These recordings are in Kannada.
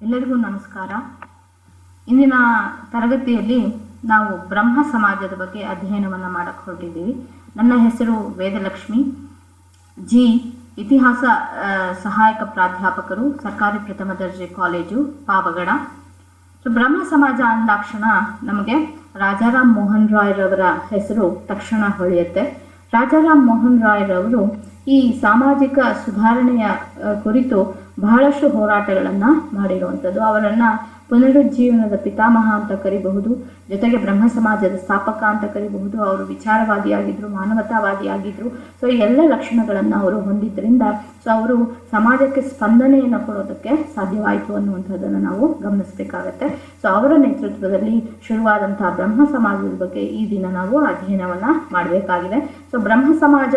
ಎಲ್ಲರಿಗೂ ನಮಸ್ಕಾರ. ಇಂದಿನ ತರಗತಿಯಲ್ಲಿ ನಾವು ಬ್ರಹ್ಮ ಸಮಾಜದ ಬಗ್ಗೆ ಅಧ್ಯಯನವನ್ನು ಮಾಡಕ್ಕೆ ಹೊರಟಿದ್ದೀವಿ. ನನ್ನ ಹೆಸರು ವೇದಲಕ್ಷ್ಮಿ ಜಿ, ಇತಿಹಾಸ ಸಹಾಯಕ ಪ್ರಾಧ್ಯಾಪಕರು, ಸರ್ಕಾರಿ ಪ್ರಥಮ ದರ್ಜೆ ಕಾಲೇಜು ಪಾವಗಡ. ಬ್ರಹ್ಮ ಸಮಾಜ ಅಂದಾಕ್ಷಣ ನಮಗೆ ರಾಜಾರಾಮ್ ಮೋಹನ್ ರಾಯ್ ರವರ ಹೆಸರು ತಕ್ಷಣ ಹೊಳೆಯುತ್ತೆ. ರಾಜಾರಾಮ್ ಮೋಹನ್ ರಾಯ್ ರವರು ಈ ಸಾಮಾಜಿಕ ಸುಧಾರಣೆಯ ಕುರಿತು ಬಹಳಷ್ಟು ಹೋರಾಟಗಳನ್ನು ಮಾಡಿರುವಂಥದ್ದು. ಅವರನ್ನು ಪುನರುಜ್ಜೀವನದ ಪಿತಾಮಹ ಅಂತ ಕರಿಬಹುದು, ಜೊತೆಗೆ ಬ್ರಹ್ಮ ಸಮಾಜದ ಸ್ಥಾಪಕ ಅಂತ ಕರಿಬಹುದು. ಅವರು ವಿಚಾರವಾದಿಯಾಗಿದ್ದರು, ಮಾನವತಾವಾದಿಯಾಗಿದ್ದರು. ಸೊ ಈ ಎಲ್ಲ ಲಕ್ಷಣಗಳನ್ನು ಅವರು ಹೊಂದಿದ್ದರಿಂದ ಅವರು ಸಮಾಜಕ್ಕೆ ಸ್ಪಂದನೆಯನ್ನು ಕೊಡೋದಕ್ಕೆ ಸಾಧ್ಯವಾಯಿತು ಅನ್ನುವಂಥದ್ದನ್ನು ನಾವು ಗಮನಿಸಬೇಕಾಗತ್ತೆ. ಸೊ ಅವರ ನೇತೃತ್ವದಲ್ಲಿ ಶುರುವಾದಂತಹ ಬ್ರಹ್ಮ ಸಮಾಜದ ಬಗ್ಗೆ ಈ ದಿನ ನಾವು ಅಧ್ಯಯನವನ್ನು ಮಾಡಬೇಕಾಗಿದೆ. ಸೊ ಬ್ರಹ್ಮ ಸಮಾಜ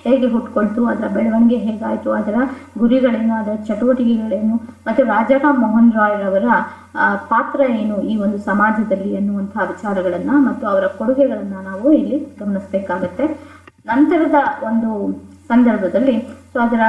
ಹೇಗೆ ಹುಟ್ಕೊಳ್ತು, ಅದರ ಬೆಳವಣಿಗೆ ಹೇಗಾಯಿತು, ಅದರ ಗುರಿಗಳೇನು, ಅದರ ಚಟುವಟಿಕೆಗಳೇನು, ಮತ್ತು ರಾಜಾರಾಮ್ ಮೋಹನ್ ರಾಯ್ ರವರ ಪಾತ್ರ ಏನು ಈ ಒಂದು ಸಮಾಜದಲ್ಲಿ ಎನ್ನುವಂತಹ ವಿಚಾರಗಳನ್ನು ಮತ್ತು ಅವರ ಕೊಡುಗೆಗಳನ್ನು ನಾವು ಇಲ್ಲಿ ಗಮನಿಸಬೇಕಾಗತ್ತೆ. ನಂತರದ ಒಂದು ಸಂದರ್ಭದಲ್ಲಿ ಸೊ ಅದರ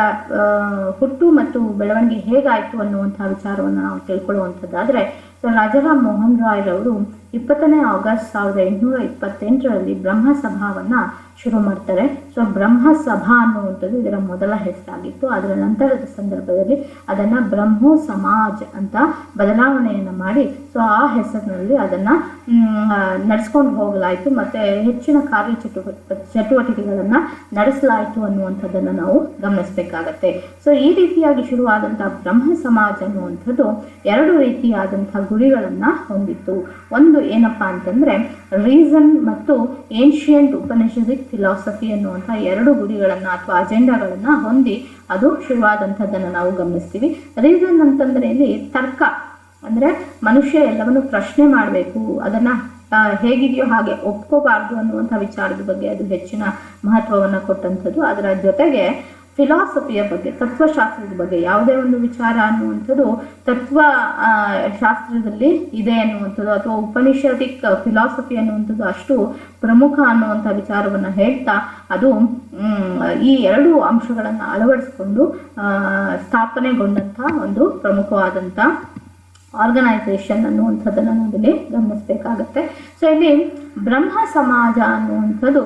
ಹುಟ್ಟು ಮತ್ತು ಬೆಳವಣಿಗೆ ಹೇಗಾಯಿತು ಅನ್ನುವಂತಹ ವಿಚಾರವನ್ನು ನಾವು ತಿಳ್ಕೊಳ್ಳುವಂಥದ್ದಾದರೆ, ಸೊ ರಾಜಾರಾಮ್ ಮೋಹನ್ ರಾಯ್ ರವರು 20ನೇ ಆಗಸ್ಟ್ 1828ರಲ್ಲಿ ಬ್ರಹ್ಮ ಸಭಾವನ್ನು ಶುರು ಮಾಡ್ತಾರೆ. ಸೊ ಬ್ರಹ್ಮ ಸಭಾ ಅನ್ನುವಂಥದ್ದು ಇದರ ಮೊದಲ ಹೆಸರಾಗಿತ್ತು. ಅದರ ನಂತರದ ಸಂದರ್ಭದಲ್ಲಿ ಅದನ್ನು ಬ್ರಹ್ಮೋ ಸಮಾಜ್ ಅಂತ ಬದಲಾವಣೆಯನ್ನು ಮಾಡಿ ಸೊ ಆ ಹೆಸರಿನಲ್ಲಿ ಅದನ್ನು ನಡೆಸ್ಕೊಂಡು ಹೋಗಲಾಯಿತು ಮತ್ತು ಹೆಚ್ಚಿನ ಚಟುವಟಿಕೆಗಳನ್ನು ನಡೆಸಲಾಯಿತು ಅನ್ನುವಂಥದ್ದನ್ನು ನಾವು ಗಮನಿಸಬೇಕಾಗತ್ತೆ. ಸೊ ಈ ರೀತಿಯಾಗಿ ಶುರುವಾದಂಥ ಬ್ರಹ್ಮ ಸಮಾಜ ಅನ್ನುವಂಥದ್ದು ಎರಡು ರೀತಿಯಾದಂಥ ಗುರಿಗಳನ್ನು ಹೊಂದಿತ್ತು. ಒಂದು ಏನಪ್ಪ ಅಂತಂದರೆ ರೀಸನ್ ಮತ್ತು ಏನ್ಷಿಯಂಟ್ ಉಪನಿಷದಿಕ್ ಫಿಲಾಸಫಿ ಅನ್ನುವಂಥ ಎರಡು ಗುರಿಗಳನ್ನು ಅಥವಾ ಅಜೆಂಡಾಗಳನ್ನು ಹೊಂದಿ ಅದು ಶುರುವಾದಂಥದ್ದನ್ನು ನಾವು ಗಮನಿಸ್ತೀವಿ. ರೀಸನ್ ಅಂತಂದರೆ ಇಲ್ಲಿ ತರ್ಕ, ಅಂದರೆ ಮನುಷ್ಯ ಎಲ್ಲವನ್ನು ಪ್ರಶ್ನೆ ಮಾಡಬೇಕು, ಅದನ್ನು ಹೇಗಿದೆಯೋ ಹಾಗೆ ಒಪ್ಕೋಬಾರ್ದು ಅನ್ನುವಂಥ ವಿಚಾರದ ಬಗ್ಗೆ ಅದು ಹೆಚ್ಚಿನ ಮಹತ್ವವನ್ನು ಕೊಟ್ಟಂಥದ್ದು. ಅದರ ಜೊತೆಗೆ ಫಿಲಾಸಫಿಯ ಬಗ್ಗೆ, ತತ್ವಶಾಸ್ತ್ರದ ಬಗ್ಗೆ, ಯಾವುದೇ ಒಂದು ವಿಚಾರ ಅನ್ನುವಂಥದ್ದು ತತ್ವ ಶಾಸ್ತ್ರದಲ್ಲಿ ಇದೆ ಅನ್ನುವಂಥದ್ದು ಅಥವಾ ಉಪನಿಷದಿಕ್ ಫಿಲಾಸಫಿ ಅನ್ನುವಂಥದ್ದು ಅಷ್ಟು ಪ್ರಮುಖ ಅನ್ನುವಂಥ ವಿಚಾರವನ್ನು ಹೇಳ್ತಾ ಅದು ಈ ಎರಡು ಅಂಶಗಳನ್ನು ಅಳವಡಿಸಿಕೊಂಡು ಸ್ಥಾಪನೆಗೊಂಡಂಥ ಒಂದು ಪ್ರಮುಖವಾದಂಥ ಆರ್ಗನೈಸೇಷನ್ ಅನ್ನುವಂಥದ್ದನ್ನು ನಾವಿಲ್ಲಿ ಗಮನಿಸಬೇಕಾಗತ್ತೆ. ಸೊ ಇಲ್ಲಿ ಬ್ರಹ್ಮ ಸಮಾಜ ಅನ್ನುವಂಥದ್ದು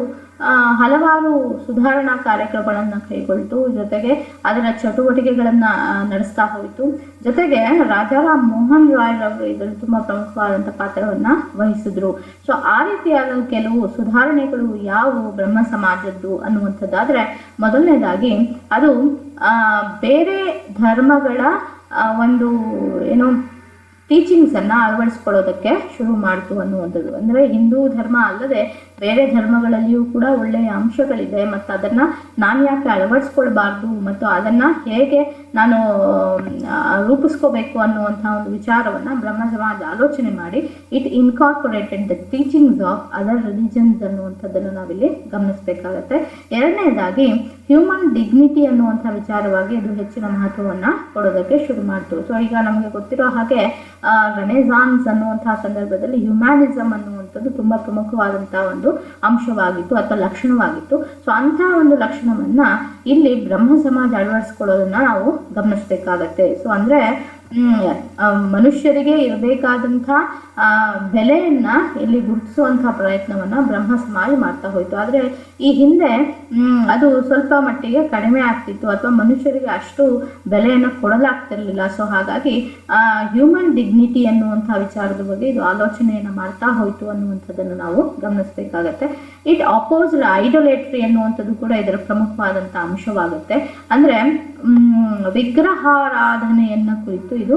ಹಲವಾರು ಸುಧಾರಣಾ ಕಾರ್ಯಕ್ರಮಗಳನ್ನು ಕೈಗೊಳ್ತು, ಜೊತೆಗೆ ಅದರ ಚಟುವಟಿಕೆಗಳನ್ನು ನಡೆಸ್ತಾ ಹೋಯಿತು. ಜೊತೆಗೆ ರಾಜಾರಾಮ್ ಮೋಹನ್ ರಾಯ್ ರವರು ಇದರಲ್ಲಿ ತುಂಬ ಪ್ರಮುಖವಾದಂಥ ಪಾತ್ರವನ್ನು ವಹಿಸಿದ್ರು. ಸೊ ಆ ರೀತಿಯಾದ ಕೆಲವು ಸುಧಾರಣೆಗಳು ಯಾವುವು ಬ್ರಹ್ಮ ಸಮಾಜದ್ದು ಅನ್ನುವಂಥದ್ದಾದರೆ, ಮೊದಲನೇದಾಗಿ ಅದು ಬೇರೆ ಧರ್ಮಗಳ ಒಂದು ಏನು ಟೀಚಿಂಗ್ಸನ್ನು ಅಳವಡಿಸ್ಕೊಳ್ಳೋದಕ್ಕೆ ಶುರು ಮಾಡ್ತು ಅನ್ನುವಂಥದ್ದು. ಅಂದರೆ ಹಿಂದೂ ಧರ್ಮ ಅಲ್ಲದೆ ಬೇರೆ ಧರ್ಮಗಳಲ್ಲಿಯೂ ಕೂಡ ಒಳ್ಳೆಯ ಅಂಶಗಳಿದೆ ಮತ್ತು ಅದನ್ನು ನಾನು ಯಾಕೆ ಅಳವಡಿಸ್ಕೊಳ್ಬಾರ್ದು ಮತ್ತು ಅದನ್ನು ಹೇಗೆ ನಾನು ರೂಪಿಸ್ಕೋಬೇಕು ಅನ್ನುವಂಥ ಒಂದು ವಿಚಾರವನ್ನು ಬ್ರಹ್ಮ ಸಮಾಜ ಆಲೋಚನೆ ಮಾಡಿ it incorporated the teachings of other religions ಅನ್ನುವಂಥದ್ದನ್ನು ನಾವಿಲ್ಲಿ ಗಮನಿಸಬೇಕಾಗತ್ತೆ. ಎರಡನೇದಾಗಿ ಹ್ಯೂಮನ್ ಡಿಗ್ನಿಟಿ ಅನ್ನುವಂಥ ವಿಚಾರವಾಗಿ ಅದು ಹೆಚ್ಚಿನ ಮಹತ್ವವನ್ನು ಕೊಡೋದಕ್ಕೆ ಶುರು ಮಾಡ್ತು. ಸೊ ಈಗ ನಮಗೆ ಗೊತ್ತಿರೋ ಹಾಗೆ ರೆನೆಸಾನ್ಸ್ ಅನ್ನುವಂತಹ ಸಂದರ್ಭದಲ್ಲಿ ಹ್ಯುಮ್ಯಾನಿಸಮ್ ಅನ್ನುವಂಥದ್ದು ತುಂಬ ಪ್ರಮುಖವಾದಂಥ ಒಂದು ಅಂಶವಾಗಿತ್ತು ಅಥವಾ ಲಕ್ಷಣವಾಗಿತ್ತು. ಸೊ ಅಂಥ ಒಂದು ಲಕ್ಷಣವನ್ನು ಇಲ್ಲಿ ಬ್ರಹ್ಮ ಸಮಾಜ ಅಳವಡಿಸ್ಕೊಳ್ಳೋದನ್ನು ನಾವು ಗಮನಿಸಬೇಕಾಗತ್ತೆ. ಸೊ ಅಂದರೆ ಮನುಷ್ಯರಿಗೆ ಇರಬೇಕಾದಂಥ ಬೆಲೆಯನ್ನು ಇಲ್ಲಿ ಗುರುತಿಸುವಂಥ ಪ್ರಯತ್ನವನ್ನು ಬ್ರಹ್ಮ ಸಮಾಜ ಮಾಡ್ತಾ ಹೋಯಿತು. ಆದರೆ ಈ ಹಿಂದೆ ಅದು ಸ್ವಲ್ಪ ಮಟ್ಟಿಗೆ ಕಡಿಮೆ ಆಗ್ತಿತ್ತು ಅಥವಾ ಮನುಷ್ಯರಿಗೆ ಅಷ್ಟು ಬೆಲೆಯನ್ನು ಕೊಡಲಾಗ್ತಿರಲಿಲ್ಲ. ಸೊ ಹಾಗಾಗಿ ಹ್ಯೂಮನ್ ಡಿಗ್ನಿಟಿ ಅನ್ನುವಂಥ ವಿಚಾರದ ಬಗ್ಗೆ ಇದು ಆಲೋಚನೆಯನ್ನು ಮಾಡ್ತಾ ಹೋಯಿತು ಅನ್ನುವಂಥದ್ದನ್ನು ನಾವು ಗಮನಿಸಬೇಕಾಗತ್ತೆ. ಇಟ್ ಅಪೋಸ್ಡ್ ಐಡೋಲೇಟ್ರಿ ಅನ್ನುವಂಥದ್ದು ಕೂಡ ಇದರ ಪ್ರಮುಖವಾದಂಥ ಅಂಶವಾಗುತ್ತೆ. ಅಂದರೆ ವಿಗ್ರಹಾರಾಧನೆಯನ್ನು ಕುರಿತು ಇದು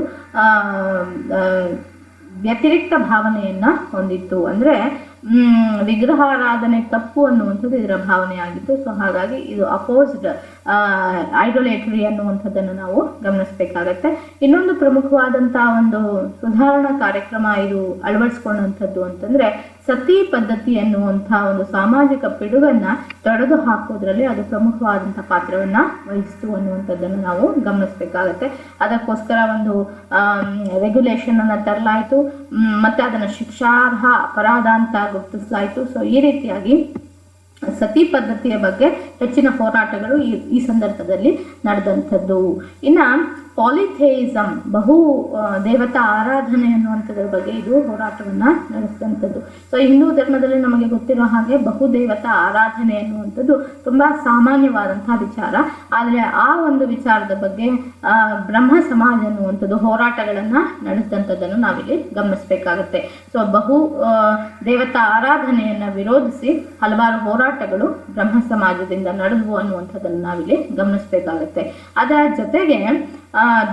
ವ್ಯತಿರಿಕ್ತ ಭಾವನೆಯನ್ನು ಹೊಂದಿತ್ತು. ಅಂದರೆ ವಿಗ್ರಹಾರಾಧನೆ ತಪ್ಪು ಅನ್ನುವಂಥದ್ದು ಇದರ ಭಾವನೆಯಾಗಿತ್ತು. ಸೊ ಹಾಗಾಗಿ ಇದು ಅಪೋಸ್ಡ್ ಐಡೋಲೇಟ್ರಿ ಅನ್ನುವಂಥದ್ದನ್ನು ನಾವು ಗಮನಿಸಬೇಕಾಗತ್ತೆ. ಇನ್ನೊಂದು ಪ್ರಮುಖವಾದಂಥ ಒಂದು ಸುಧಾರಣಾ ಕಾರ್ಯಕ್ರಮ ಇದು ಅಳವಡಿಸ್ಕೊಂಡಂಥದ್ದು ಅಂತಂದರೆ ಸತಿ ಪದ್ಧತಿ ಅನ್ನುವಂಥ ಒಂದು ಸಾಮಾಜಿಕ ಪಿಡುಗನ್ನು ತೊಡೆದು ಹಾಕೋದ್ರಲ್ಲಿ ಅದು ಪ್ರಮುಖವಾದಂಥ ಪಾತ್ರವನ್ನು ವಹಿಸ್ತು ಅನ್ನುವಂಥದ್ದನ್ನು ನಾವು ಗಮನಿಸಬೇಕಾಗತ್ತೆ. ಅದಕ್ಕೋಸ್ಕರ ಒಂದು ರೆಗ್ಯುಲೇಷನನ್ನು ತರಲಾಯಿತು ಮತ್ತು ಅದನ್ನು ಶಿಕ್ಷಾರ್ಹ ಅಪರಾಧ ಅಂತ ಗುರುತಿಸಲಾಯಿತು. ಸೊ ಈ ರೀತಿಯಾಗಿ ಸತಿ ಪದ್ಧತಿಯ ಬಗ್ಗೆ ಹೆಚ್ಚಿನ ಹೋರಾಟಗಳು ಈ ಸಂದರ್ಭದಲ್ಲಿ ನಡೆದಂಥದ್ದು. ಇನ್ನು ಪಾಲಿಥೇಯಿಸಮ್, ಬಹು ದೇವತಾ ಆರಾಧನೆ ಅನ್ನುವಂಥದ್ರ ಬಗ್ಗೆ ಇದು ಹೋರಾಟವನ್ನು ನಡೆಸಿದಂಥದ್ದು. ಸೊ ಹಿಂದೂ ಧರ್ಮದಲ್ಲಿ ನಮಗೆ ಗೊತ್ತಿರೋ ಹಾಗೆ ಬಹುದೇವತಾ ಆರಾಧನೆ ಅನ್ನುವಂಥದ್ದು ತುಂಬ ಸಾಮಾನ್ಯವಾದಂತಹ ವಿಚಾರ. ಆದರೆ ಆ ಒಂದು ವಿಚಾರದ ಬಗ್ಗೆ ಬ್ರಹ್ಮ ಸಮಾಜ ಅನ್ನುವಂಥದ್ದು ಹೋರಾಟಗಳನ್ನು ನಡೆಸಿದಂಥದ್ದನ್ನು ನಾವಿಲ್ಲಿ ಗಮನಿಸಬೇಕಾಗತ್ತೆ. ಸೊ ಬಹು ದೇವತಾ ಆರಾಧನೆಯನ್ನು ವಿರೋಧಿಸಿ ಹಲವಾರು ಹೋರಾಟಗಳು ಬ್ರಹ್ಮ ಸಮಾಜದಿಂದ ನಡೆದವು ಅನ್ನುವಂಥದ್ದನ್ನು ನಾವಿಲ್ಲಿ ಗಮನಿಸಬೇಕಾಗತ್ತೆ. ಅದರ ಜೊತೆಗೆ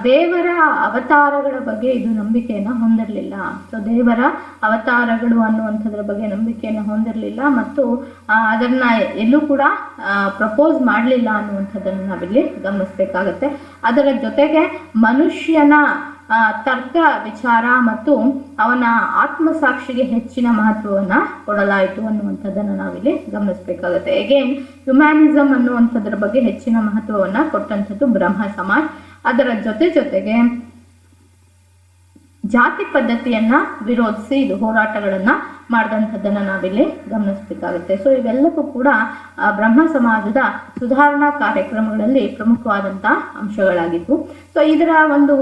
ದೇವರ ಅವತಾರಗಳ ಬಗ್ಗೆ ಇದು ನಂಬಿಕೆಯನ್ನು ಹೊಂದಿರಲಿಲ್ಲ. ಸೊ ದೇವರ ಅವತಾರಗಳು ಅನ್ನುವಂಥದ್ರ ಬಗ್ಗೆ ನಂಬಿಕೆಯನ್ನು ಹೊಂದಿರಲಿಲ್ಲ ಮತ್ತು ಅದನ್ನ ಎಲ್ಲೂ ಕೂಡ ಪ್ರಪೋಸ್ ಮಾಡಲಿಲ್ಲ ಅನ್ನುವಂಥದ್ದನ್ನು ನಾವಿಲ್ಲಿ ಗಮನಿಸಬೇಕಾಗತ್ತೆ. ಅದರ ಜೊತೆಗೆ ಮನುಷ್ಯನ ತರ್ಕ ವಿಚಾರ ಮತ್ತು ಅವನ ಆತ್ಮಸಾಕ್ಷಿಗೆ ಹೆಚ್ಚಿನ ಮಹತ್ವವನ್ನು ಕೊಡಲಾಯಿತು ಅನ್ನುವಂಥದ್ದನ್ನು ನಾವಿಲ್ಲಿ ಗಮನಿಸಬೇಕಾಗುತ್ತೆ. ಅಗೇನ್ ಹ್ಯುಮ್ಯಾನಿಸಮ್ ಅನ್ನುವಂಥದ್ರ ಬಗ್ಗೆ ಹೆಚ್ಚಿನ ಮಹತ್ವವನ್ನು ಕೊಟ್ಟಂಥದ್ದು ಬ್ರಹ್ಮ ಸಮಾಜ್. ಅದರ ಜೊತೆಗೆ ಜಾತಿ ಪದ್ಧತಿಯನ್ನ ವಿರೋಧಿಸಿ ಇದು ಹೋರಾಟಗಳನ್ನ ಮಾಡಿದಂಥದ್ದನ್ನು ನಾವಿಲ್ಲಿ ಗಮನಿಸಬೇಕಾಗುತ್ತೆ. ಸೊ ಇವೆಲ್ಲವೂ ಕೂಡ ಬ್ರಹ್ಮ ಸಮಾಜದ ಸುಧಾರಣಾ ಕಾರ್ಯಕ್ರಮಗಳಲ್ಲಿ ಪ್ರಮುಖವಾದಂಥ ಅಂಶಗಳಾಗಿತ್ತು. ಸೊ ಇದರ ಒಂದು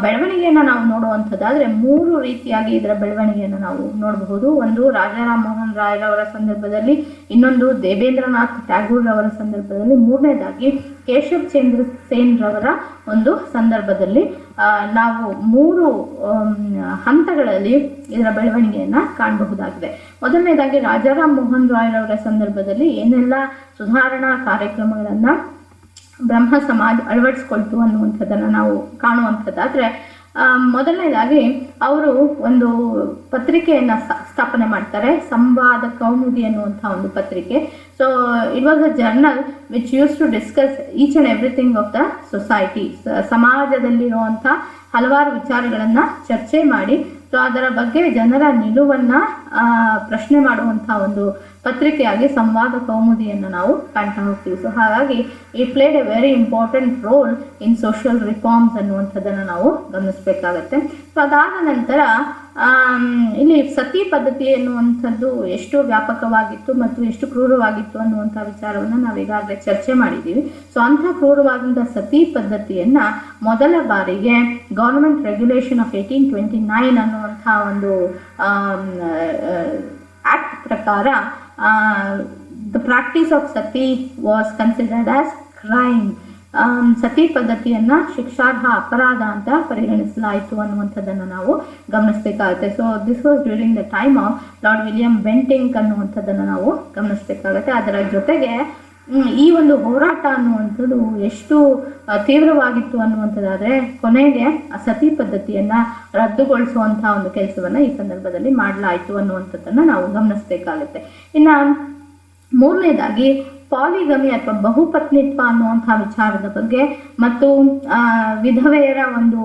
ಬೆಳವಣಿಗೆಯನ್ನು ನಾವು ನೋಡುವಂಥದ್ದಾದರೆ 3 ರೀತಿಯಾಗಿ ಇದರ ಬೆಳವಣಿಗೆಯನ್ನು ನಾವು ನೋಡಬಹುದು. ಒಂದು ರಾಜಾರಾಮ್ ಮೋಹನ್ ರಾಯ್ರವರ ಸಂದರ್ಭದಲ್ಲಿ, ಇನ್ನೊಂದು ದೇವೇಂದ್ರನಾಥ್ ಟ್ಯಾಗೂರ್ ರವರ ಸಂದರ್ಭದಲ್ಲಿ, ಮೂರನೇದಾಗಿ ಕೇಶವ್ ಚಂದ್ರ ಸೇನ್ ರವರ ಒಂದು ಸಂದರ್ಭದಲ್ಲಿ ನಾವು 3 ಹಂತಗಳಲ್ಲಿ ಇದರ ಬೆಳವಣಿಗೆಯನ್ನು ಕಾಣಬಹುದಾಗಿದೆ. ಮೊದಲನೇದಾಗಿ ರಾಜಾರಾಮ್ ಮೋಹನ್ ರಾಯ್ರವರ ಸಂದರ್ಭದಲ್ಲಿ ಏನೆಲ್ಲ ಸುಧಾರಣಾ ಕಾರ್ಯಕ್ರಮಗಳನ್ನು ಬ್ರಹ್ಮ ಸಮಾಜ ಅಳವಡಿಸ್ಕೊಳ್ತು ಅನ್ನುವಂಥದ್ದನ್ನು ನಾವು ಕಾಣುವಂಥದ್ದಾದರೆ, ಮೊದಲನೇದಾಗಿ ಅವರು ಒಂದು ಪತ್ರಿಕೆಯನ್ನು ಸ್ಥಾಪನೆ ಮಾಡ್ತಾರೆ, ಸಂವಾದ ಕೌಮುದಿ ಅನ್ನುವಂಥ ಒಂದು ಪತ್ರಿಕೆ. So it was a journal which use to discuss each and everything of the society. ಸಮಾಜದಲ್ಲಿರುವಂಥ ಹಲವಾರು ವಿಚಾರಗಳನ್ನು ಚರ್ಚೆ ಮಾಡಿ ಸೊ ಅದರ ಬಗ್ಗೆ ಜನರ ನಿಲುವನ್ನು ಪ್ರಶ್ನೆ ಮಾಡುವಂಥ ಒಂದು ಪತ್ರಿಕೆಯಾಗಿ ಸಂವಾದ ಕೌಮುದಿಯನ್ನು ನಾವು ಕಾಣ್ತಾ ಹೋಗ್ತೀವಿ. ಸೊ ಹಾಗಾಗಿ it played A very important role in social reforms ಅನ್ನುವಂಥದ್ದನ್ನು ನಾವು ಗಮನಿಸಬೇಕಾಗತ್ತೆ. ಸೊ ಅದಾದ ನಂತರ ಇಲ್ಲಿ ಸತಿ ಪದ್ಧತಿ ಎನ್ನುವಂಥದ್ದು ಎಷ್ಟು ವ್ಯಾಪಕವಾಗಿತ್ತು ಮತ್ತು ಎಷ್ಟು ಕ್ರೂರವಾಗಿತ್ತು ಅನ್ನುವಂಥ ವಿಚಾರವನ್ನು ನಾವೀಗಾಗಲೇ ಚರ್ಚೆ ಮಾಡಿದ್ದೀವಿ. ಸೊ ಅಂಥ ಕ್ರೂರವಾದಂಥ ಸತಿ ಪದ್ಧತಿಯನ್ನು ಮೊದಲ ಬಾರಿಗೆ ಗೌರ್ಮೆಂಟ್ ರೆಗ್ಯುಲೇಷನ್ ಆಫ್ 1829 ಅನ್ನುವಂಥ ಒಂದು ಆಕ್ಟ್ ಪ್ರಕಾರ the practice of sati was considered as crime. Sati ಪದ್ಧತಿಯನ್ನು ಶಿಕ್ಷಾರ್ಹ ಅಪರಾಧ ಅಂತ ಪರಿಗಣಿಸಲಾಯಿತು ಅನ್ನುವಂಥದ್ದನ್ನು ನಾವು ಗಮನಿಸಬೇಕಾಗುತ್ತೆ. So this was during the time of Lord William Bentinck ಅನ್ನುವಂಥದ್ದನ್ನು ನಾವು ಗಮನಿಸಬೇಕಾಗತ್ತೆ. ಅದರ ಜೊತೆಗೆ ಈ ಒಂದು ಹೋರಾಟ ಅನ್ನುವಂಥದ್ದು ಎಷ್ಟು ತೀವ್ರವಾಗಿತ್ತು ಅನ್ನುವಂಥದ್ದಾದರೆ ಕೊನೆಗೆ ಆ ಸತಿ ಪದ್ಧತಿಯನ್ನು ರದ್ದುಗೊಳಿಸುವಂಥ ಒಂದು ಕೆಲಸವನ್ನು ಈ ಸಂದರ್ಭದಲ್ಲಿ ಮಾಡಲಾಯಿತು ಅನ್ನುವಂಥದ್ದನ್ನು ನಾವು ಗಮನಿಸಬೇಕಾಗುತ್ತೆ. ಇನ್ನು ಮೂರನೇದಾಗಿ ಪಾಲಿಗಮಿ ಅಥವಾ ಬಹುಪತ್ನಿತ್ವ ಅನ್ನುವಂಥ ವಿಚಾರದ ಬಗ್ಗೆ ಮತ್ತು ವಿಧವೆಯರ ಒಂದು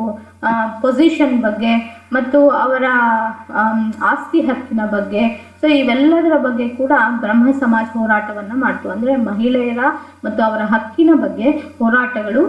ಪೊಸಿಷನ್ ಬಗ್ಗೆ ಮತ್ತು ಅವರ ಆಸ್ತಿ ಹಕ್ಕಿನ ಬಗ್ಗೆ, ಸೊ ಇವೆಲ್ಲದರ ಬಗ್ಗೆ ಕೂಡ ಬ್ರಹ್ಮ ಸಮಾಜ ಹೋರಾಟವನ್ನು ಮಾಡ್ತು. ಅಂದರೆ ಮಹಿಳೆಯರ ಮತ್ತು ಅವರ ಹಕ್ಕಿನ ಬಗ್ಗೆ ಹೋರಾಟಗಳು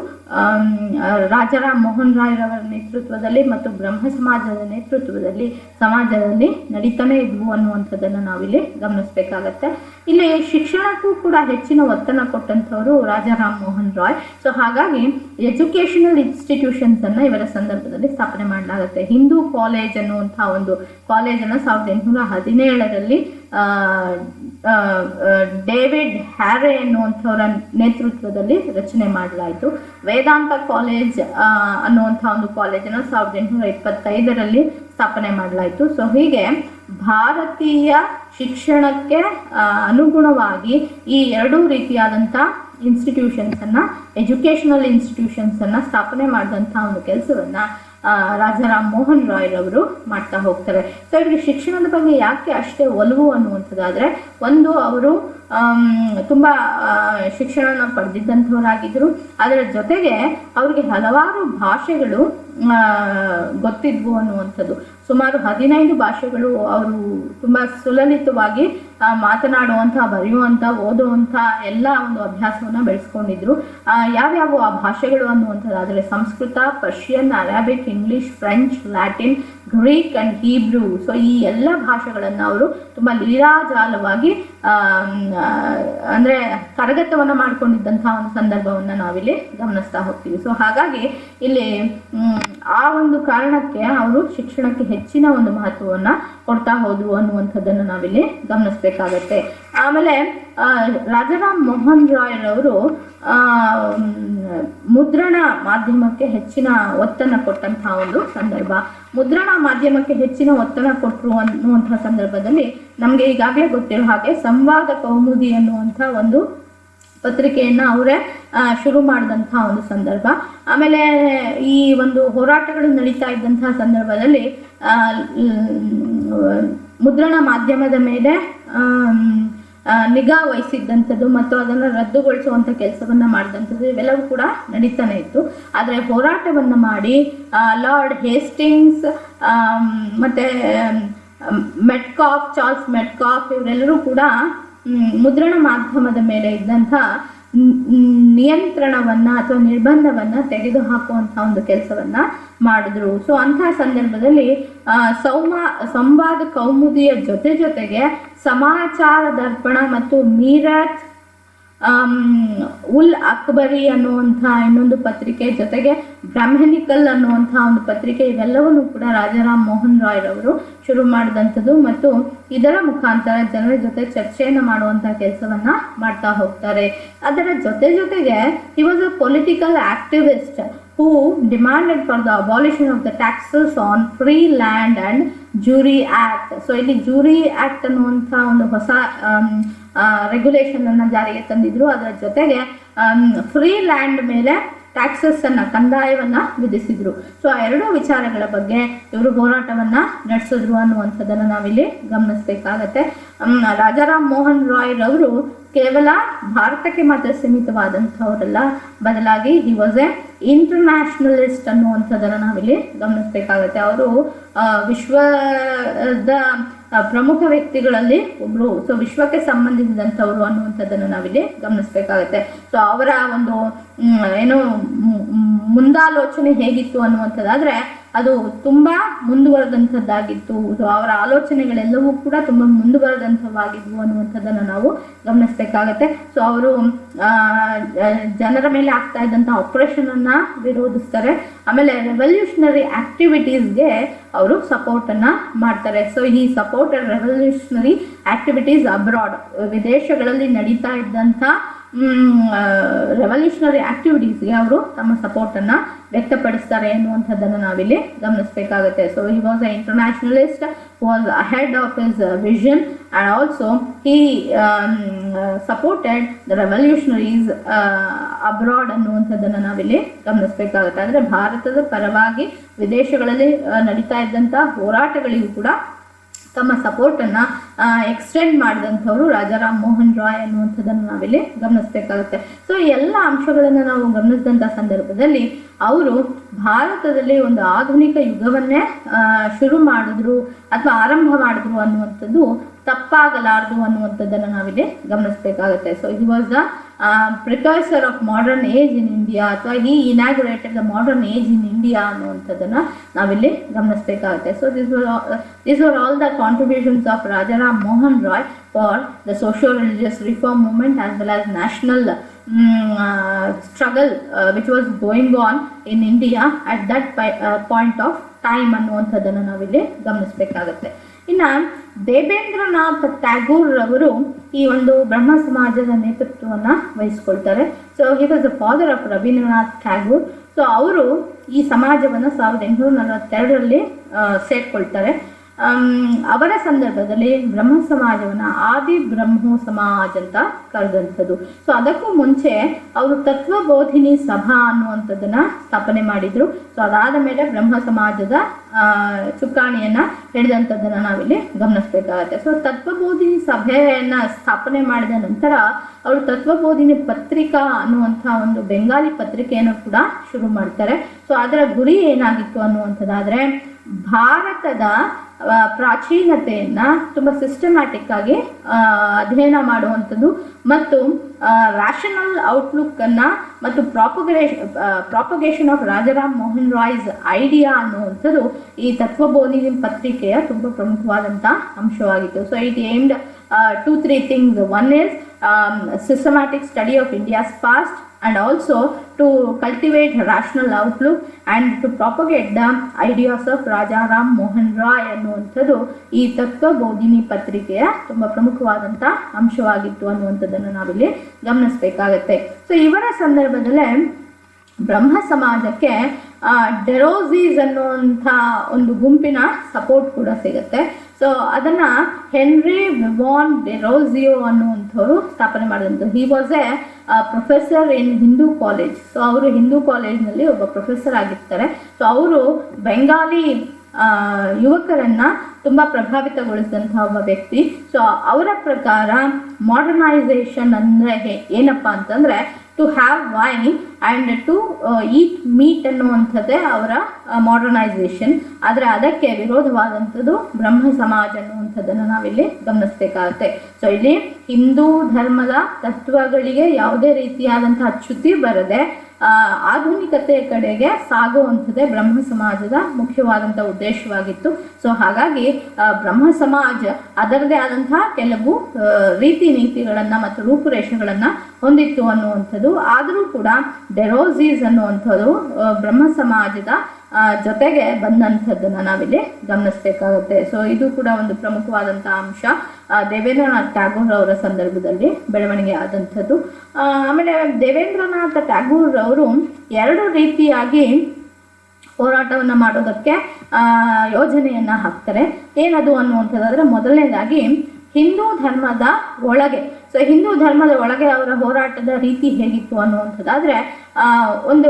ರಾಜಾರಾಮ್ ಮೋಹನ್ ರಾಯ್ರವರ ನೇತೃತ್ವದಲ್ಲಿ ಮತ್ತು ಬ್ರಹ್ಮ ಸಮಾಜದ ನೇತೃತ್ವದಲ್ಲಿ ಸಮಾಜದಲ್ಲಿ ನಡೀತಾನೆ ಇದ್ವು ಅನ್ನುವಂಥದ್ದನ್ನು ನಾವಿಲ್ಲಿ ಗಮನಿಸಬೇಕಾಗತ್ತೆ. ಇಲ್ಲಿ ಶಿಕ್ಷಣಕ್ಕೂ ಕೂಡ ಹೆಚ್ಚಿನ ಒತ್ತನ್ನು ಕೊಟ್ಟಂಥವರು ರಾಜಾರಾಮ್ ಮೋಹನ್ ರಾಯ್. ಸೊ ಹಾಗಾಗಿ ಎಜುಕೇಷನಲ್ ಇನ್ಸ್ಟಿಟ್ಯೂಷನ್ಸನ್ನು ಇವರ ಸಂದರ್ಭದಲ್ಲಿ ಸ್ಥಾಪನೆ ಮಾಡಲಾಗುತ್ತೆ. ಹಿಂದೂ ಕಾಲೇಜ್ ಅನ್ನುವಂಥ ಒಂದು ಕಾಲೇಜನ್ನು 1817ರಲ್ಲಿ ಡೇವಿಡ್ ಹ್ಯಾರೆ ಎನ್ನುವಂಥವರ ನೇತೃತ್ವದಲ್ಲಿ ರಚನೆ ಮಾಡಲಾಯಿತು. ವೇದಾಂತ ಕಾಲೇಜ್ ಅನ್ನುವಂಥ ಒಂದು ಕಾಲೇಜನ್ನು 1825ರಲ್ಲಿ ಸ್ಥಾಪನೆ ಮಾಡಲಾಯಿತು. ಸೊ ಹೀಗೆ ಭಾರತೀಯ ಶಿಕ್ಷಣಕ್ಕೆ ಅನುಗುಣವಾಗಿ ಈ ಎರಡೂ ರೀತಿಯಾದಂಥ ಇನ್ಸ್ಟಿಟ್ಯೂಷನ್ಸನ್ನು, ಎಜುಕೇಷನಲ್ ಇನ್ಸ್ಟಿಟ್ಯೂಷನ್ಸನ್ನು ಸ್ಥಾಪನೆ ಮಾಡಿದಂಥ ಒಂದು ಕೆಲಸವನ್ನು ರಾಜಾರಾಮ್ ಮೋಹನ್ ರಾಯ್ರವರು ಮಾಡ್ತಾ ಹೋಗ್ತಾರೆ. ಸೊ ಇವರಿಗೆ ಶಿಕ್ಷಣದ ಬಗ್ಗೆ ಯಾಕೆ ಅಷ್ಟೇ ಒಲವು ಅನ್ನುವಂಥದ್ದಾದರೆ, ಒಂದು ಅವರು ತುಂಬ ಶಿಕ್ಷಣನ ಪಡೆದಿದ್ದಂಥವರಾಗಿದ್ದರು. ಅದರ ಜೊತೆಗೆ ಅವರಿಗೆ ಹಲವಾರು ಭಾಷೆಗಳು ಗೊತ್ತಿದ್ವು ಅನ್ನುವಂಥದ್ದು. ಸುಮಾರು 15 ಭಾಷೆಗಳು ಅವರು ತುಂಬ ಸುಲಲಿತವಾಗಿ ಮಾತನಾಡುವಂಥ, ಬರೆಯುವಂಥ, ಓದುವಂಥ ಎಲ್ಲ ಒಂದು ಅಭ್ಯಾಸವನ್ನು ಬೆಳೆಸ್ಕೊಂಡಿದ್ರು. ಯಾವ್ಯಾವು ಆ ಭಾಷೆಗಳು ಅನ್ನುವಂಥದ್ದಾದರೆ Sanskrit, Persian, Arabic, English, French, Latin, Greek and Hebrew. So ಈ ಎಲ್ಲ ಭಾಷೆಗಳನ್ನು ಅವರು ತುಂಬ ಲೀಲಾಜಾಲವಾಗಿ ಅಂದರೆ ಕರಗತವನ್ನು ಮಾಡ್ಕೊಂಡಿದ್ದಂತಹ ಒಂದು ಸಂದರ್ಭವನ್ನು ನಾವಿಲ್ಲಿ ಗಮನಿಸ್ತಾ ಹೋಗ್ತೀವಿ. ಸೊ ಹಾಗಾಗಿ ಇಲ್ಲಿ ಆ ಒಂದು ಕಾರಣಕ್ಕೆ ಅವರು ಶಿಕ್ಷಣಕ್ಕೆ ಹೆಚ್ಚಿನ ಒಂದು ಮಹತ್ವವನ್ನು ಕೊಡ್ತಾ ಹೋದ್ರು ಅನ್ನುವಂಥದ್ದನ್ನು ನಾವಿಲ್ಲಿ ಗಮನಿಸ್ಬೇಕಾಗತ್ತೆ. ಆಮೇಲೆ ರಾಜಾರಾಮ್ ಮೋಹನ್ ರಾಯ್ ಅವರು ಮುದ್ರಣ ಮಾಧ್ಯಮಕ್ಕೆ ಹೆಚ್ಚಿನ ಒತ್ತನ್ನು ಕೊಟ್ಟಂತಹ ಒಂದು ಸಂದರ್ಭ. ಮುದ್ರಣ ಮಾಧ್ಯಮಕ್ಕೆ ಹೆಚ್ಚಿನ ಒತ್ತನ್ನು ಕೊಟ್ಟರು ಅನ್ನುವಂತಹ ಸಂದರ್ಭದಲ್ಲಿ ನಮಗೆ ಈಗಾಗಲೇ ಗೊತ್ತಿರೋ ಹಾಗೆ ಸಂವಾದ ಕೌಮುದಿ ಅನ್ನುವಂಥ ಒಂದು ಪತ್ರಿಕೆಯನ್ನು ಅವರೇ ಶುರು ಮಾಡಿದಂತಹ ಒಂದು ಸಂದರ್ಭ. ಆಮೇಲೆ ಈ ಒಂದು ಹೋರಾಟಗಳು ನಡೀತಾ ಇದ್ದಂತಹ ಸಂದರ್ಭದಲ್ಲಿ ಮುದ್ರಣ ಮಾಧ್ಯಮದ ಮೇಲೆ ನಿಗಾ ವಹಿಸಿದ್ದಂಥದ್ದು ಮತ್ತು ಅದನ್ನು ರದ್ದುಗೊಳಿಸುವಂಥ ಕೆಲಸವನ್ನು ಮಾಡಿದಂಥದ್ದು ಇವೆಲ್ಲವೂ ಕೂಡ ನಡೀತಾನೆ ಇತ್ತು. ಆದರೆ ಹೋರಾಟವನ್ನು ಮಾಡಿ ಲಾರ್ಡ್ ಹೇಸ್ಟಿಂಗ್ಸ್ ಮತ್ತು ಮೆಟ್ಕಾಫ್, ಚಾರ್ಲ್ಸ್ ಮೆಟ್ಕಾಫ್ ಇವರೆಲ್ಲರೂ ಕೂಡ ಮುದ್ರಣ ಮಾಧ್ಯಮದ ಮೇಲೆ ಇದ್ದಂಥ ನಿಯಂತ್ರಣವನ್ನು ಅಥವಾ ನಿರ್ಬಂಧವನ್ನು ತೆಗೆದುಹಾಕುವಂಥ ಒಂದು ಕೆಲಸವನ್ನು ಮಾಡಿದ್ರು. ಸೊ ಅಂತಹ ಸಂದರ್ಭದಲ್ಲಿ ಸಂವಾದ ಕೌಮುದಿಯ ಜೊತೆಗೆ ಸಮಾಚಾರ ದರ್ಪಣ ಮತ್ತು ಮೀರತ್ ಉಲ್ ಅಕ್ಬರಿ ಅನ್ನುವಂಥ ಇನ್ನೊಂದು ಪತ್ರಿಕೆ, ಜೊತೆಗೆ ಬ್ರಾಹ್ಮಣಿಕಲ್ ಅನ್ನುವಂಥ ಒಂದು ಪತ್ರಿಕೆ, ಇವೆಲ್ಲವನ್ನೂ ಕೂಡ ರಾಜಾರಾಮ್ ಮೋಹನ್ ರಾಯ್ ಅವರು ಶುರು ಮಾಡಿದಂಥದ್ದು ಮತ್ತು ಇದರ ಮುಖಾಂತರ ಜನರ ಜೊತೆ ಚರ್ಚೆಯನ್ನು ಮಾಡುವಂಥ ಕೆಲಸವನ್ನು ಮಾಡ್ತಾ ಹೋಗ್ತಾರೆ. ಅದರ ಜೊತೆಗೆ ಹಿ was a political activist who demanded for the abolition of the taxes on free land and Jury Act. So ಇಲ್ಲಿ ಜೂರಿ ಆಕ್ಟ್ ಅನ್ನುವಂಥ ಒಂದು ಹೊಸ ರೆಗ್ಯುಲೇಷನ್ ಅನ್ನು ಜಾರಿಗೆ ತಂದಿದ್ರು. ಅದರ ಜೊತೆಗೆ ಫ್ರೀ ಲ್ಯಾಂಡ್ ಮೇಲೆ ಟ್ಯಾಕ್ಸಸ್ ಅನ್ನ, ಕಂದಾಯವನ್ನ ವಿಧಿಸಿದ್ರು. ಸೊ ಆ ಎರಡೂ ವಿಚಾರಗಳ ಬಗ್ಗೆ ಇವರು ಹೋರಾಟವನ್ನ ನಡೆಸಿದ್ರು ಅನ್ನುವಂಥದ್ದನ್ನು ನಾವಿಲ್ಲಿ ಗಮನಿಸಬೇಕಾಗತ್ತೆ. ರಾಜಾರಾಮ್ ಮೋಹನ್ ರಾಯ್ ರವರು ಕೇವಲ ಭಾರತಕ್ಕೆ ಮಾತ್ರ ಸೀಮಿತವಾದಂಥವರಲ್ಲ, ಬದಲಾಗಿ ಹಿ ವಾಸ್ ಎ ಇಂಟರ್ನ್ಯಾಷನಲಿಸ್ಟ್ ಅನ್ನುವಂಥದ್ದನ್ನು ನಾವಿಲ್ಲಿ ಗಮನಿಸಬೇಕಾಗತ್ತೆ. ಅವರು ವಿಶ್ವದ ಪ್ರಮುಖ ವ್ಯಕ್ತಿಗಳಲ್ಲಿ ಒಬ್ರು, ಸೊ ವಿಶ್ವಕ್ಕೆ ಸಂಬಂಧಿಸಿದಂಥವ್ರು ಅನ್ನುವಂಥದ್ದನ್ನು ನಾವಿಲ್ಲಿ ಗಮನಿಸಬೇಕಾಗತ್ತೆ. ಸೊ ಅವರ ಒಂದು ಏನು ಮುಂದಾಲೋಚನೆ ಹೇಗಿತ್ತು ಅನ್ನುವಂಥದ್ದಾದ್ರೆ ಅದು ತುಂಬ ಮುಂದುವರೆದಂಥದ್ದಾಗಿತ್ತು. ಸೊ ಅವರ ಆಲೋಚನೆಗಳೆಲ್ಲವೂ ಕೂಡ ತುಂಬ ಮುಂದುವರೆದಂಥವಾಗಿದ್ವು ಅನ್ನುವಂಥದ್ದನ್ನು ನಾವು ಗಮನಿಸಬೇಕಾಗತ್ತೆ. ಸೊ ಅವರು ಜನರ ಮೇಲೆ ಆಗ್ತಾ ಇದ್ದಂಥ ಆಪರೇಷನನ್ನು ವಿರೋಧಿಸ್ತಾರೆ. ಆಮೇಲೆ ರೆವಲ್ಯೂಷನರಿ ಆಕ್ಟಿವಿಟೀಸ್ಗೆ ಅವರು ಸಪೋರ್ಟನ್ನು ಮಾಡ್ತಾರೆ. ಸೊ ಈ ಸಪೋರ್ಟೆಡ್ ರೆವಲ್ಯೂಷನರಿ ಆಕ್ಟಿವಿಟೀಸ್ ಅಬ್ರಾಡ್, ವಿದೇಶಗಳಲ್ಲಿ ನಡೀತಾ ಇದ್ದಂಥ ರೆವಲ್ಯೂಷನರಿ ಆಕ್ಟಿವಿಟೀಸ್ಗೆ ಅವರು ತಮ್ಮ ಸಪೋರ್ಟನ್ನು ವ್ಯಕ್ತಪಡಿಸ್ತಾರೆ ಎನ್ನುವಂಥದ್ದನ್ನು ನಾವಿಲ್ಲಿ ಗಮನಿಸಬೇಕಾಗುತ್ತೆ. So he was a internationalist, was ahead of his vision and also he supported the revolutionaries abroad ಅನ್ನುವಂಥದ್ದನ್ನು ನಾವಿಲ್ಲಿ ಗಮನಿಸಬೇಕಾಗುತ್ತೆ. ಅಂದರೆ ಭಾರತದ ಪರವಾಗಿ ವಿದೇಶಗಳಲ್ಲಿ ನಡೀತಾ ಇದ್ದಂಥ ಹೋರಾಟಗಳಿಗೂ ಕೂಡ ತಮ್ಮ ಸಪೋರ್ಟನ್ನು ಎಕ್ಸ್ಟೆಂಡ್ ಮಾಡಿದಂಥವರು ರಾಜಾರಾಮ್ ಮೋಹನ್ ರಾಯ್ ಅನ್ನುವಂಥದ್ದನ್ನು ನಾವಿಲ್ಲಿ ಗಮನಿಸಬೇಕಾಗುತ್ತೆ. ಸೊ ಎಲ್ಲ ಅಂಶಗಳನ್ನು ನಾವು ಗಮನಿಸಿದಂಥ ಸಂದರ್ಭದಲ್ಲಿ ಅವರು ಭಾರತದಲ್ಲಿ ಒಂದು ಆಧುನಿಕ ಯುಗವನ್ನೇ ಶುರು ಮಾಡಿದ್ರು ಅಥವಾ ಆರಂಭ ಮಾಡಿದ್ರು ಅನ್ನುವಂಥದ್ದು ತಪ್ಪಾಗಲಾರದು ಅನ್ನುವಂಥದ್ದನ್ನು ನಾವಿಲ್ಲಿ ಗಮನಿಸಬೇಕಾಗುತ್ತೆ. So he was the precursor of modern age in India, ಅಥವಾ he inaugurated the modern age in India ಅನ್ನುವಂಥದ್ದನ್ನು ನಾವಿಲ್ಲಿ ಗಮನಿಸಬೇಕಾಗುತ್ತೆ. So these were all the contributions of Rajaram Mohan Roy for the socio-religious reform movement as well as national struggle which was going on in India at that point of time ಅನ್ನುವಂಥದ್ದನ್ನು ನಾವಿಲ್ಲಿ ಗಮನಿಸಬೇಕಾಗುತ್ತೆ. ಇನ್ನು ದೇಬೇಂದ್ರನಾಥ್ ಟ್ಯಾಗೂರ್ ಅವರು ಈ ಒಂದು ಬ್ರಹ್ಮ ಸಮಾಜದ ನೇತೃತ್ವವನ್ನು ವಹಿಸ್ಕೊಳ್ತಾರೆ. So he was the father of Rabindranath Tagore. So ಅವರು ಈ ಸಮಾಜವನ್ನು 1842ರಲ್ಲಿ ಸೇರ್ಕೊಳ್ತಾರೆ. ಅವರ ಸಂದರ್ಭದಲ್ಲಿ ಬ್ರಹ್ಮ ಸಮಾಜವನ್ನು ಆದಿ ಬ್ರಹ್ಮೋ ಸಮಾಜ ಅಂತ ಕರೆದಂಥದ್ದು. ಸೊ ಅದಕ್ಕೂ ಮುಂಚೆ ಅವರು ತತ್ವಬೋಧಿನಿ ಸಭಾ ಅನ್ನುವಂಥದ್ದನ್ನು ಸ್ಥಾಪನೆ ಮಾಡಿದರು. ಸೊ ಅದಾದ ಮೇಲೆ ಬ್ರಹ್ಮ ಸಮಾಜದ ಚುಕ್ಕಾಣಿಯನ್ನು ಹಿಡಿದಂಥದ್ದನ್ನು ನಾವಿಲ್ಲಿ ಗಮನಿಸಬೇಕಾಗತ್ತೆ. ಸೊ ತತ್ವಬೋಧಿನಿ ಸಭೆಯನ್ನು ಸ್ಥಾಪನೆ ಮಾಡಿದ ನಂತರ ಅವರು ತತ್ವಬೋಧಿನಿ ಪತ್ರಿಕಾ ಅನ್ನುವಂಥ ಒಂದು ಬೆಂಗಾಲಿ ಪತ್ರಿಕೆಯನ್ನು ಕೂಡ ಶುರು ಮಾಡ್ತಾರೆ. ಸೊ ಅದರ ಗುರಿ ಏನಾಗಿತ್ತು ಅನ್ನುವಂಥದ್ದಾದರೆ ಭಾರತದ ಪ್ರಾಚೀನತೆಯನ್ನು ತುಂಬ ಸಿಸ್ಟಮ್ಯಾಟಿಕ್ ಆಗಿ ಅಧ್ಯಯನ ಮಾಡುವಂಥದ್ದು ಮತ್ತು ರ್ಯಾಷನಲ್ ಔಟ್ಲುಕ್ಕನ್ನು ಮತ್ತು propagation of Rajaram Mohan Roy's idea ಅನ್ನುವಂಥದ್ದು ಈ ತತ್ವಬೋಧಿನಿ ಪತ್ರಿಕೆಯ ತುಂಬ ಪ್ರಮುಖವಾದಂಥ ಅಂಶವಾಗಿತ್ತು. So it aimed 2-3 things. One is systematic study of India's past, and also to cultivate a rational outlook and to propagate the ideas of Raja Ram Mohan Roy ಅನ್ನುವಂಥದ್ದು ಈ ತತ್ವಬೋಧಿನಿ ಪತ್ರಿಕೆಯ ತುಂಬ ಪ್ರಮುಖವಾದಂಥ ಅಂಶವಾಗಿತ್ತು ಅನ್ನುವಂಥದ್ದನ್ನು ನಾವಿಲ್ಲಿ ಗಮನಿಸಬೇಕಾಗತ್ತೆ. ಸೊ ಇವರ ಸಂದರ್ಭದಲ್ಲೇ ಬ್ರಹ್ಮ ಸಮಾಜಕ್ಕೆ ಡೆರೋಸೀಸ್ ಅನ್ನುವಂಥ ಒಂದು ಗುಂಪಿನ ಸಪೋರ್ಟ್ ಕೂಡ ಸಿಗುತ್ತೆ. ಸೊ ಅದನ್ನು ಹೆನ್ರಿ ವಿವಾನ್ ಡೆರೋಸಿಯೋ ಅನ್ನುವಂಥವ್ರು ಸ್ಥಾಪನೆ ಮಾಡಿದಂಥದ್ದು. He was a professor in Hindu College. So ಅವರು ಹಿಂದೂ ಕಾಲೇಜ್ನಲ್ಲಿ ಒಬ್ಬ ಪ್ರೊಫೆಸರ್ ಆಗಿರ್ತಾರೆ. ಸೊ ಅವರು ಬೆಂಗಾಲಿ ಯುವಕರನ್ನ ತುಂಬ ಪ್ರಭಾವಿತಗೊಳಿಸಿದಂಥ ಒಬ್ಬ ವ್ಯಕ್ತಿ. ಸೊ ಅವರ ಪ್ರಕಾರ ಮಾಡರ್ನೈಸೇಷನ್ ಅಂದರೆ ಏನಪ್ಪ ಅಂತಂದರೆ to have wine and to eat meat ಅನ್ನುವಂಥದ್ದೇ ಅವರ ಮಾಡರ್ನೈಸೇಷನ್. ಆದರೆ ಅದಕ್ಕೆ ವಿರೋಧವಾದಂಥದ್ದು ಬ್ರಹ್ಮ ಸಮಾಜ ಅನ್ನುವಂಥದ್ದನ್ನು ನಾವಿಲ್ಲಿ ಗಮನಿಸಬೇಕಾಗತ್ತೆ. ಸೊ ಇಲ್ಲಿ ಹಿಂದೂ ಧರ್ಮದ ತತ್ವಗಳಿಗೆ ಯಾವುದೇ ರೀತಿಯಾದಂತಹ ಚ್ಯುತಿ ಬರದೆ ಆಧುನಿಕತೆಯ ಕಡೆಗೆ ಸಾಗುವಂಥದ್ದೇ ಬ್ರಹ್ಮ ಸಮಾಜದ ಮುಖ್ಯವಾದಂಥ ಉದ್ದೇಶವಾಗಿತ್ತು. ಸೊ ಹಾಗಾಗಿ ಬ್ರಹ್ಮ ಸಮಾಜ ಅದರದೇ ಆದಂತಹ ಕೆಲವು ರೀತಿ ನೀತಿಗಳನ್ನು ಮತ್ತು ರೂಪುರೇಷೆಗಳನ್ನು ಹೊಂದಿತ್ತು ಅನ್ನುವಂಥದ್ದು. ಆದರೂ ಕೂಡ ಡೆರೋಸೀಸ್ ಅನ್ನುವಂಥದ್ದು ಬ್ರಹ್ಮ ಸಮಾಜದ ಜೊತೆಗೆ ಬಂದಂಥದ್ದನ್ನು ನಾವಿಲ್ಲಿ ಗಮನಿಸಬೇಕಾಗುತ್ತೆ. ಸೊ ಇದು ಕೂಡ ಒಂದು ಪ್ರಮುಖವಾದಂಥ ಅಂಶ ದೇವೇಂದ್ರನಾಥ್ ಟ್ಯಾಗೋರ್ ಅವರ ಸಂದರ್ಭದಲ್ಲಿ ಬೆಳವಣಿಗೆ ಆದಂಥದ್ದು. ಆಮೇಲೆ ದೇವೇಂದ್ರನಾಥ್ ಟ್ಯಾಗೋರ್ ಅವರು ಎರಡು ರೀತಿಯಾಗಿ ಹೋರಾಟವನ್ನು ಮಾಡೋದಕ್ಕೆ ಯೋಜನೆಯನ್ನು ಹಾಕ್ತಾರೆ. ಏನದು ಅನ್ನುವಂಥದ್ದಾದರೆ ಮೊದಲನೇದಾಗಿ ಹಿಂದೂ ಧರ್ಮದ ಒಳಗೆ. ಸೊ ಹಿಂದೂ ಧರ್ಮದ ಒಳಗೆ ಅವರ ಹೋರಾಟದ ರೀತಿ ಹೇಗಿತ್ತು ಅನ್ನುವಂಥದ್ದಾದರೆ ಒಂದು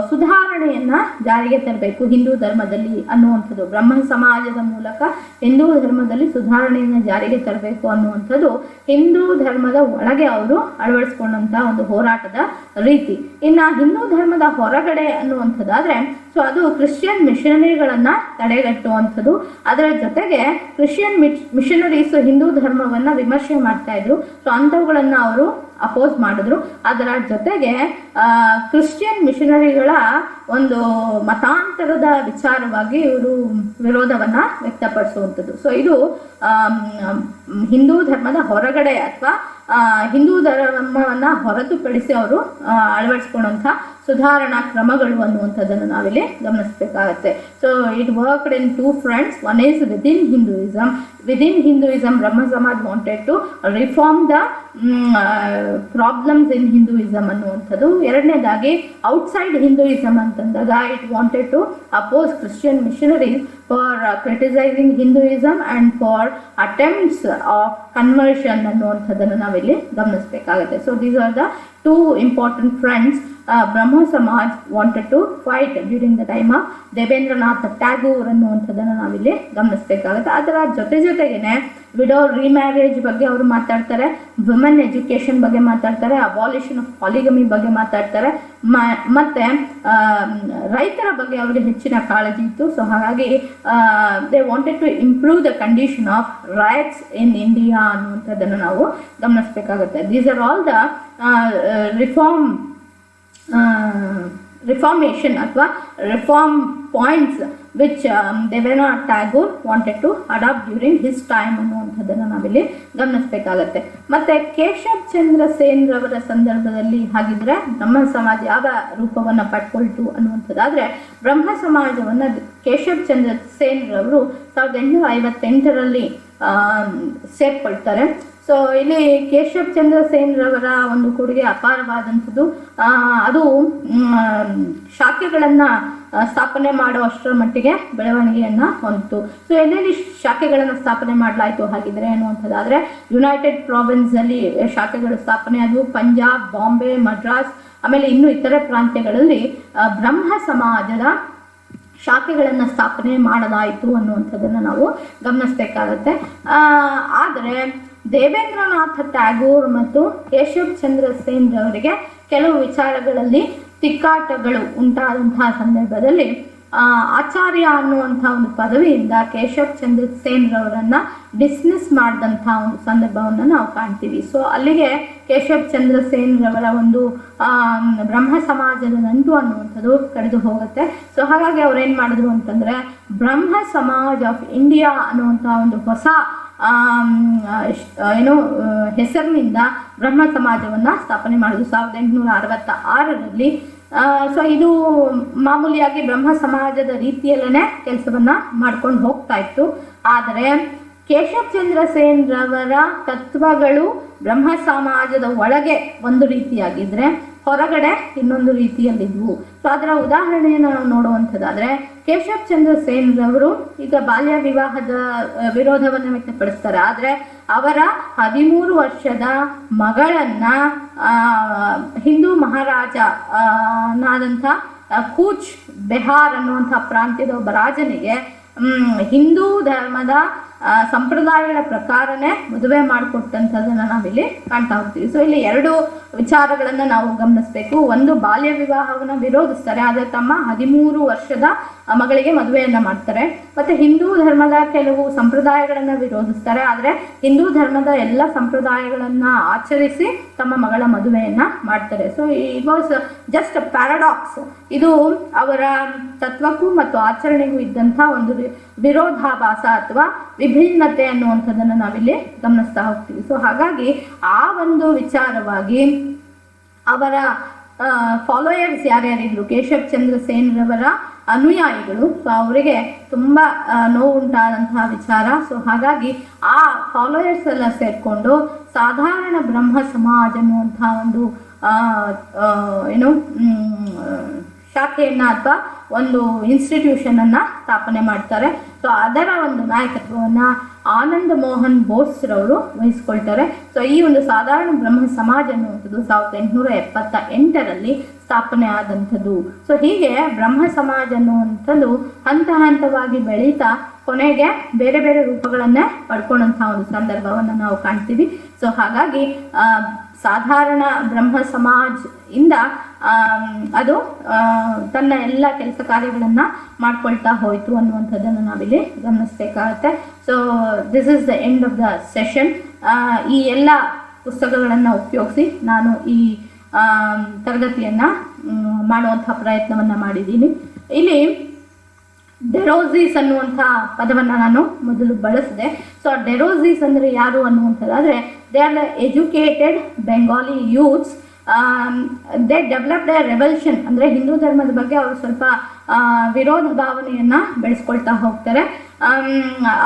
ಸುಧಾರಣೆಯನ್ನು ಜಾರಿಗೆ ತರಬೇಕು ಹಿಂದೂ ಧರ್ಮದಲ್ಲಿ ಅನ್ನುವಂಥದ್ದು. ಬ್ರಹ್ಮ ಸಮಾಜದ ಮೂಲಕ ಹಿಂದೂ ಧರ್ಮದಲ್ಲಿ ಸುಧಾರಣೆಯನ್ನು ಜಾರಿಗೆ ತರಬೇಕು ಅನ್ನುವಂಥದ್ದು ಹಿಂದೂ ಧರ್ಮದ ಒಳಗೆ ಅವರು ಅಳವಡಿಸ್ಕೊಂಡಂಥ ಒಂದು ಹೋರಾಟದ ರೀತಿ. ಇನ್ನು ಹಿಂದೂ ಧರ್ಮದ ಹೊರಗಡೆ ಅನ್ನುವಂಥದ್ದಾದರೆ ಸೊ ಅದು ಕ್ರಿಶ್ಚಿಯನ್ ಮಿಷನರಿಗಳನ್ನು ತಡೆಗಟ್ಟುವಂಥದ್ದು. ಅದರ ಜೊತೆಗೆ ಕ್ರಿಶ್ಚಿಯನ್ ಮಿಷನರೀಸು ಹಿಂದೂ ಧರ್ಮವನ್ನು ವಿಮರ್ಶೆ ಮಾಡ್ತಾ ಇದ್ರು. ಸೊ ಅಂಥವುಗಳನ್ನು ಅವರು ಅಪೋಸ್ ಮಾಡಿದ್ರು. ಅದರ ಜೊತೆಗೆ ಕ್ರಿಶ್ಚಿಯನ್ ಮಿಷನರಿಗಳ ಒಂದು ಮತಾಂತರದ ವಿಚಾರವಾಗಿ ಇವರು ವಿರೋಧವನ್ನು ವ್ಯಕ್ತಪಡಿಸುವಂಥದ್ದು. ಸೊ ಇದು ಹಿಂದೂ ಧರ್ಮದ ಹೊರಗಡೆ ಅಥವಾ ಹಿಂದೂ ಧರ್ಮವನ್ನು ಹೊರತುಪಡಿಸಿ ಅವರು ಅಳವಡಿಸ್ಕೊಳ್ಳುವಂಥ ಸುಧಾರಣಾ ಕ್ರಮಗಳು ಅನ್ನುವಂಥದ್ದನ್ನು ನಾವಿಲ್ಲಿ ಗಮನಿಸಬೇಕಾಗತ್ತೆ. So it worked in 2 fronts. One is within Hinduism. Within Hinduism, Brahma Samaj wanted to reform the problems in Hinduism ಅನ್ನುವಂಥದ್ದು. ಎರಡನೇದಾಗಿ ಔಟ್ಸೈಡ್ ಹಿಂದೂಯಿಸಮ್ ಅಂತಂದಾಗ it wanted to oppose Christian missionaries for criticising Hinduism and for attempts of conversion ಅನ್ನುವಂಥದ್ದನ್ನು ನಾವಿಲ್ಲಿ ಗಮನಿಸಬೇಕಾಗುತ್ತೆ. So these are the 2 important fronts Brahma Samaj wanted to fight during the time of Devendranath Tagore ಅನ್ನುವಂಥದ್ದನ್ನು ನಾವಿಲ್ಲಿ ಗಮನಿಸಬೇಕಾಗುತ್ತೆ. ಅದರ ಜೊತೆಗೇನೆ ವಿಡೋ ರೀಮ್ಯಾರೇಜ್ ಬಗ್ಗೆ ಅವರು ಮಾತಾಡ್ತಾರೆ, ವುಮೆನ್ ಎಜುಕೇಷನ್ ಬಗ್ಗೆ ಮಾತಾಡ್ತಾರೆ, ಅಬಾಲಿಷನ್ ಆಫ್ ಪಾಲಿಗಮಿ ಬಗ್ಗೆ ಮಾತಾಡ್ತಾರೆ, ಮತ್ತು ರೈತರ ಬಗ್ಗೆ ಅವರಿಗೆ ಹೆಚ್ಚಿನ ಕಾಳಜಿ ಇತ್ತು. ಸೊ ಹಾಗಾಗಿ they wanted to improve the condition of rights in India ಅನ್ನುವಂಥದ್ದನ್ನು ನಾವು ಗಮನಿಸಬೇಕಾಗುತ್ತೆ. These are all the reformation ಅಥವಾ reform points which Devendranath Tagore wanted to adapt during his time ಅನ್ನುವಂಥದ್ದನ್ನು ನಾವಿಲ್ಲಿ ಗಮನಿಸಬೇಕಾಗತ್ತೆ. ಮತ್ತು ಕೇಶವ್ ಚಂದ್ರ ಸೇನ್ ರವರ ಸಂದರ್ಭದಲ್ಲಿ ಹಾಗಿದ್ರೆ ಬ್ರಹ್ಮ ಸಮಾಜ ಯಾವ ರೂಪವನ್ನು ಪಡ್ಕೊಳ್ತು ಅನ್ನುವಂಥದ್ದಾದರೆ ಬ್ರಹ್ಮ ಸಮಾಜವನ್ನು ಕೇಶವ್ ಚಂದ್ರ ಸೇನ್ ರವರು 1858ರಲ್ಲಿ ಸೇರ್ಕೊಳ್ತಾರೆ. ಸೊ ಇಲ್ಲಿ ಕೇಶವ್ ಚಂದ್ರ ಸೇನ್ ರವರ ಒಂದು ಕೊಡುಗೆ ಅಪಾರವಾದಂಥದ್ದು. ಅದು ಶಾಖೆಗಳನ್ನು ಸ್ಥಾಪನೆ ಮಾಡುವಷ್ಟರ ಮಟ್ಟಿಗೆ ಬೆಳವಣಿಗೆಯನ್ನು ಹೊಂದಿತು. ಸೊ ಎಲ್ಲೆಲ್ಲಿ ಶಾಖೆಗಳನ್ನು ಸ್ಥಾಪನೆ ಮಾಡಲಾಯಿತು ಹಾಗಿದ್ರೆ ಅನ್ನುವಂಥದ್ದಾದರೆ ಯುನೈಟೆಡ್ ಪ್ರಾವಿನ್ಸಲ್ಲಿ ಶಾಖೆಗಳು ಸ್ಥಾಪನೆ ಆದವು. ಪಂಜಾಬ್, ಬಾಂಬೆ, ಮದ್ರಾಸ್, ಆಮೇಲೆ ಇನ್ನೂ ಇತರೆ ಪ್ರಾಂತ್ಯಗಳಲ್ಲಿ ಬ್ರಹ್ಮ ಸಮಾಜದ ಶಾಖೆಗಳನ್ನು ಸ್ಥಾಪನೆ ಮಾಡಲಾಯಿತು ಅನ್ನುವಂಥದ್ದನ್ನು ನಾವು ಗಮನಿಸಬೇಕಾಗತ್ತೆ. ಆದರೆ ದೇವೇಂದ್ರನಾಥ್ ಟ್ಯಾಗೋರ್ ಮತ್ತು ಕೇಶವ್ ಚಂದ್ರ ಸೇನ್ ರವರಿಗೆ ಕೆಲವು ವಿಚಾರಗಳಲ್ಲಿ ತಿಕ್ಕಾಟಗಳು ಉಂಟಾದಂತಹ ಸಂದರ್ಭದಲ್ಲಿ ಆಚಾರ್ಯ ಅನ್ನುವಂಥ ಒಂದು ಪದವಿಯಿಂದ ಕೇಶವ್ ಚಂದ್ರ ಸೇನ್ ರವರನ್ನು ಡಿಸ್ಮಿಸ್ ಮಾಡಿದಂಥ ಒಂದು ಸಂದರ್ಭವನ್ನು ನಾವು ಕಾಣ್ತೀವಿ. ಸೊ ಅಲ್ಲಿಗೆ ಕೇಶವ್ ಚಂದ್ರ ಸೇನ್ ರವರ ಒಂದು ಬ್ರಹ್ಮ ಸಮಾಜದ ನಂಟು ಅನ್ನುವಂಥದ್ದು ಕಡಿದು ಹೋಗುತ್ತೆ. ಸೊ ಹಾಗಾಗಿ ಅವ್ರು ಏನು ಮಾಡಿದ್ರು ಅಂತಂದರೆ ಬ್ರಹ್ಮ ಸಮಾಜ್ ಆಫ್ ಇಂಡಿಯಾ ಅನ್ನುವಂಥ ಒಂದು ಹೊಸ ಏನು ಹೆಸರಿನಿಂದ ಬ್ರಹ್ಮ ಸಮಾಜವನ್ನು ಸ್ಥಾಪನೆ ಮಾಡಿದ್ರು 1866ರಲ್ಲಿ. ಸೊ ಇದು ಮಾಮೂಲಿಯಾಗಿ ಬ್ರಹ್ಮ ಸಮಾಜದ ರೀತಿಯಲ್ಲೇ ಕೆಲಸವನ್ನ ಮಾಡ್ಕೊಂಡು ಹೋಗ್ತಾ ಇತ್ತು. ಆದರೆ ಕೇಶವಚಂದ್ರ ಸೇನ್ ರವರ ತತ್ವಗಳು ಬ್ರಹ್ಮ ಸಮಾಜದ ಒಳಗೆ ಒಂದು ರೀತಿಯಾಗಿದ್ರೆ ಹೊರಗಡೆ ಇನ್ನೊಂದು ರೀತಿಯಲ್ಲಿದ್ವು. ಸೊ ಅದರ ಉದಾಹರಣೆಯನ್ನು ನಾವು ನೋಡುವಂಥದ್ದಾದರೆ, ಕೇಶವಚಂದ್ರ ಸೇನ್ ರವರು ಈಗ ಬಾಲ್ಯ ವಿವಾಹದ ವಿರೋಧವನ್ನು ವ್ಯಕ್ತಪಡಿಸ್ತಾರೆ. ಆದರೆ ಅವರ 13 ವರ್ಷದ ಮಗಳನ್ನ ಹಿಂದೂ ಮಹಾರಾಜ ನಾದಂಥ ಕೂಚ್ ಬೆಹಾರ್ ಅನ್ನುವಂಥ ಪ್ರಾಂತ್ಯದ ಒಬ್ಬ ರಾಜನಿಗೆ ಹಿಂದೂ ಧರ್ಮದ ಸಂಪ್ರದಾಯಗಳ ಪ್ರಕಾರನೇ ಮದುವೆ ಮಾಡಿಕೊಟ್ಟಂಥದ್ದನ್ನು ನಾವಿಲ್ಲಿ ಕಾಣ್ತಾ ಹೋಗ್ತೀವಿ. ಸೊ ಇಲ್ಲಿ 2 ವಿಚಾರಗಳನ್ನು ನಾವು ಗಮನಿಸಬೇಕು. ಒಂದು, ಬಾಲ್ಯ ವಿವಾಹವನ್ನು ವಿರೋಧಿಸ್ತಾರೆ, ಆದರೆ ತಮ್ಮ 13 ವರ್ಷದ ಮಗಳಿಗೆ ಮದುವೆಯನ್ನು ಮಾಡ್ತಾರೆ. ಮತ್ತು ಹಿಂದೂ ಧರ್ಮದ ಕೆಲವು ಸಂಪ್ರದಾಯಗಳನ್ನು ವಿರೋಧಿಸ್ತಾರೆ, ಆದರೆ ಹಿಂದೂ ಧರ್ಮದ ಎಲ್ಲ ಸಂಪ್ರದಾಯಗಳನ್ನು ಆಚರಿಸಿ ತಮ್ಮ ಮಗಳ ಮದುವೆಯನ್ನು ಮಾಡ್ತಾರೆ. So it was just paradox. ಇದು ಅವರ ತತ್ವಕ್ಕೂ ಮತ್ತು ಆಚರಣೆಗೂ ಇದ್ದಂಥ ಒಂದು ವಿರೋಧಾಭಾಸ ಅಥವಾ ವಿಭಿನ್ನತೆ ಅನ್ನುವಂಥದ್ದನ್ನು ನಾವಿಲ್ಲಿ ಗಮನಿಸ್ತಾ ಹೋಗ್ತೀವಿ. ಸೊ ಹಾಗಾಗಿ ಆ ಒಂದು ವಿಚಾರವಾಗಿ ಅವರ ಫಾಲೋಯರ್ಸ್ ಯಾರ್ಯಾರಿದ್ರು, ಕೇಶವಚಂದ್ರ ಸೇನ್ ರವರ ಅನುಯಾಯಿಗಳು, ಸೊ ಅವರಿಗೆ ತುಂಬ ನೋವುಂಟಾದಂತಹ ವಿಚಾರ. ಸೊ ಹಾಗಾಗಿ ಆ ಫಾಲೋಯರ್ಸ್ ಎಲ್ಲ ಸೇರಿಕೊಂಡು ಸಾಧಾರಣ ಬ್ರಹ್ಮ ಸಮಾಜ ಅನ್ನುವಂಥ ಒಂದು ಏನು ಶಾಖೆಯನ್ನು ಅಥವಾ ಒಂದು ಇನ್ಸ್ಟಿಟ್ಯೂಷನನ್ನು ಸ್ಥಾಪನೆ ಮಾಡ್ತಾರೆ. ಸೊ ಅದರ ಒಂದು ನಾಯಕತ್ವವನ್ನು ಆನಂದ ಮೋಹನ್ ಬೋಸ್ರವರು ವಹಿಸ್ಕೊಳ್ತಾರೆ. ಸೊ ಈ ಒಂದು ಸಾಧಾರಣ ಬ್ರಹ್ಮ ಸಮಾಜ ಅನ್ನುವಂಥದ್ದು 1878ರಲ್ಲಿ ಸ್ಥಾಪನೆ ಆದಂಥದ್ದು. ಸೊ ಹೀಗೆ ಬ್ರಹ್ಮ ಸಮಾಜ ಅನ್ನುವಂಥದ್ದು ಹಂತ ಹಂತವಾಗಿ ಬೆಳೀತಾ ಕೊನೆಗೆ ಬೇರೆ ಬೇರೆ ರೂಪಗಳನ್ನೇ ಪಡ್ಕೊಂಡಂಥ ಒಂದು ಸಂದರ್ಭವನ್ನು ನಾವು ಕಾಣ್ತೀವಿ. ಸೊ ಹಾಗಾಗಿ ಸಾಧಾರಣ ಬ್ರಹ್ಮ ಸಮಾಜ್ ಇಂದ ಅದು ತನ್ನ ಎಲ್ಲ ಕೆಲಸ ಕಾರ್ಯಗಳನ್ನು ಮಾಡ್ಕೊಳ್ತಾ ಹೋಯಿತು ಅನ್ನುವಂಥದ್ದನ್ನು ನಾವಿಲ್ಲಿ ಗಮನಿಸಬೇಕಾಗತ್ತೆ. So this is the end of the session. ಈ ಎಲ್ಲ ಪುಸ್ತಕಗಳನ್ನು ಉಪಯೋಗಿಸಿ ನಾನು ಈ ತರಗತಿಯನ್ನು ಮಾಡುವಂಥ ಪ್ರಯತ್ನವನ್ನು ಮಾಡಿದ್ದೀನಿ. ಇಲ್ಲಿ ಡೆರೋಸಿಸ್ ಅನ್ನುವಂಥ ಪದವನ್ನು ನಾನು ಮೊದಲು ಬಳಸಿದೆ. ಸೊ ಡೆರೋಸಿಸ್ ಅಂದರೆ ಯಾರು ಅನ್ನುವಂಥದ್ದಾದರೆ, they are the educated Bengali youths. They developed a revolution, ಅಂದರೆ ಹಿಂದೂ ಧರ್ಮದ ಬಗ್ಗೆ ಅವರು ಸ್ವಲ್ಪ ವಿರೋಧ ಭಾವನೆಯನ್ನು ಬೆಳೆಸ್ಕೊಳ್ತಾ ಹೋಗ್ತಾರೆ.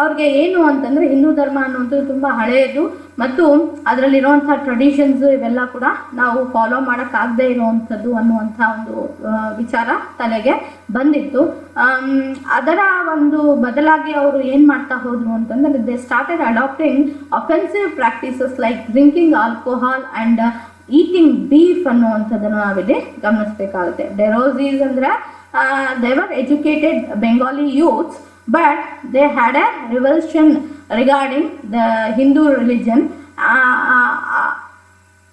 ಅವ್ರಿಗೆ ಏನು ಅಂತಂದರೆ, ಹಿಂದೂ ಧರ್ಮ ಅನ್ನುವಂಥದ್ದು ತುಂಬ ಹಳೆಯದು ಮತ್ತು ಅದರಲ್ಲಿರುವಂಥ ಟ್ರೆಡಿಷನ್ಸು ಇವೆಲ್ಲ ಕೂಡ ನಾವು ಫಾಲೋ ಮಾಡೋಕ್ಕಾಗದೇ ಇರುವಂಥದ್ದು ಅನ್ನುವಂಥ ಒಂದು ವಿಚಾರ ತಲೆಗೆ ಬಂದಿತ್ತು. ಅದರ ಒಂದು ಬದಲಾಗಿ ಅವರು ಏನು ಮಾಡ್ತಾ ಹೋದರು ಅಂತಂದರೆ, they started adapting offensive practices like drinking alcohol and eating beef ಅನ್ನುವಂಥದ್ದನ್ನು ನಾವಿಲ್ಲಿ ಗಮನಿಸಬೇಕಾಗುತ್ತೆ. ಡೆರೋಸಿಸ್ ಅಂದರೆ they were educated Bengali youths, but they had a revulsion regarding the Hindu religion.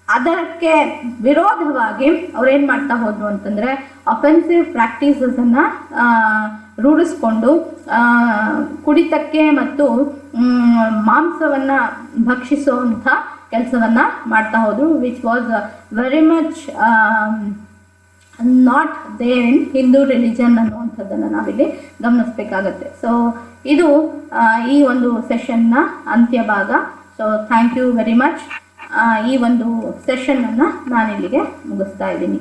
ಅದಕ್ಕೆ ವಿರೋಧವಾಗಿ ಅವ್ರು ಏನು ಮಾಡ್ತಾ ಹೋದ್ರು ಅಂತಂದರೆ, ಅಫೆನ್ಸಿವ್ ಪ್ರಾಕ್ಟೀಸಸನ್ನು ರೂಢಿಸ್ಕೊಂಡು ಕುಡಿತಕ್ಕೆ ಮತ್ತು ಮಾಂಸವನ್ನು ಭಕ್ಷಿಸುವಂಥ ಕೆಲಸವನ್ನು ಮಾಡ್ತಾ ಹೋದರು, which was very much not there in Hindu religion ಅನ್ನುವಂಥದ್ದನ್ನು ನಾವಿಲ್ಲಿ ಗಮನಿಸಬೇಕಾಗತ್ತೆ. ಸೊ ಇದು ಈ ಒಂದು ಸೆಷನ್ನ ಅಂತ್ಯ ಭಾಗ. So thank you very much. ಈ ಒಂದು ಸೆಷನ್ನನ್ನು ನಾನಿಲ್ಲಿಗೆ ಮುಗಿಸ್ತಾ ಇದ್ದೀನಿ.